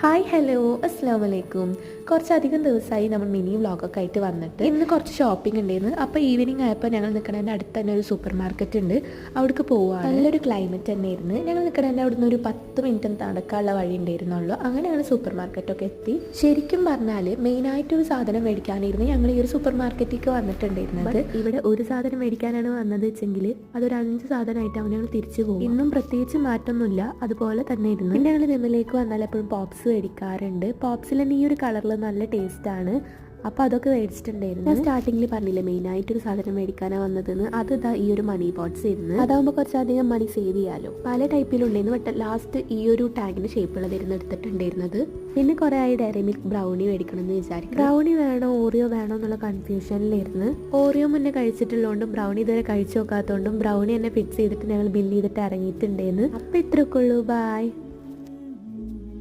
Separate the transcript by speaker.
Speaker 1: Hi hello അസ്സാമലൈക്കും. കുറച്ചധികം ദിവസമായി നമ്മൾ മിനി വ്ളോഗൊക്കെ ആയിട്ട് വന്നിട്ട് ഇന്ന് കുറച്ച് ഷോപ്പിംഗ് ഉണ്ടായിരുന്നു. അപ്പോൾ ഈവനിങ് ആയപ്പോൾ ഞങ്ങൾ നിൽക്കണതിൻ്റെ അടുത്ത് തന്നെ ഒരു സൂപ്പർ മാർക്കറ്റ് ഉണ്ട്, അവിടേക്ക് പോവുകയാണ്. നല്ലൊരു ക്ലൈമറ്റ് തന്നെയായിരുന്നു. ഞങ്ങൾ നിൽക്കണതിൻ്റെ അവിടെ നിന്ന് ഒരു 10 മിനിറ്റ് നടക്കാനുള്ള വഴി ഉണ്ടായിരുന്നുള്ളൂ. അങ്ങനെയാണ് സൂപ്പർ മാർക്കറ്റൊക്കെ എത്തി. ശരിക്കും പറഞ്ഞാൽ മെയിനായിട്ടൊരു സാധനം മേടിക്കാനായിരുന്നു ഞങ്ങൾ ഈ ഒരു സൂപ്പർ മാർക്കറ്റിലേക്ക് വന്നിട്ടുണ്ടായിരുന്നത്. ഇവിടെ ഒരു സാധനം മേടിക്കാനാണ് വന്നത് വെച്ചെങ്കിൽ അതൊരു 5 സാധനമായിട്ടാണ് ഞങ്ങൾ തിരിച്ചു പോകും. ഇന്നും പ്രത്യേകിച്ച് മാറ്റമൊന്നുമില്ല, അതുപോലെ തന്നെ ഇരുന്നു. പിന്നെ ഞങ്ങൾ നിമ്മിലേക്ക് വന്നാൽ എപ്പോഴും പോപ്സ് മേടിക്കാറുണ്ട്. പോപ്സിൽ തന്നെ ഈ ഒരു കളറിൽ നല്ല ടേസ്റ്റാണ്. അപ്പോൾ അതൊക്കെ മേടിച്ചിട്ടുണ്ടായിരുന്നു. ഞാൻ സ്റ്റാർട്ടിങ്ങിൽ പറഞ്ഞില്ലേ മെയിനായിട്ടൊരു സാധനം മേടിക്കാനാണ് വന്നതെന്ന്. അത് ഇതാ ഈ ഒരു മണി പോട്ട്സ് ആയിരുന്നു. അതാകുമ്പോൾ കുറച്ചധികം മണി സേവ് ചെയ്യാമല്ലോ. പല ടൈപ്പിലുണ്ടായിരുന്നു. ബട്ട് ലാസ്റ്റ് ഈ ഒരു ടാങ്കിൻ്റെ ഷേപ്പുള്ളതായിരുന്നു എടുത്തിട്ടുണ്ടായിരുന്നത്. പിന്നെ കുറേ ആയി ഡയറി മിൽക്ക് ബ്രൗണി മേടിക്കണം എന്ന് വിചാരിക്കും. ബ്രൗണി വേണോ ഓറിയോ വേണോ എന്നുള്ള കൺഫ്യൂഷനിലായിരുന്നു. ഓറിയോ മുന്നേ കഴിച്ചിട്ടുള്ളതുകൊണ്ടും ബ്രൗണി ഇതുവരെ കഴിച്ചു നോക്കാത്തതുകൊണ്ടും ബ്രൗണി തന്നെ ഫിക്സ് ചെയ്തിട്ട് ഞങ്ങൾ ബില്ല് ചെയ്തിട്ട് ഇറങ്ങിയിട്ടുണ്ടായിരുന്നു. അപ്പോൾ ഇത്രയൊക്കെ ഉള്ളൂ. ബൈ.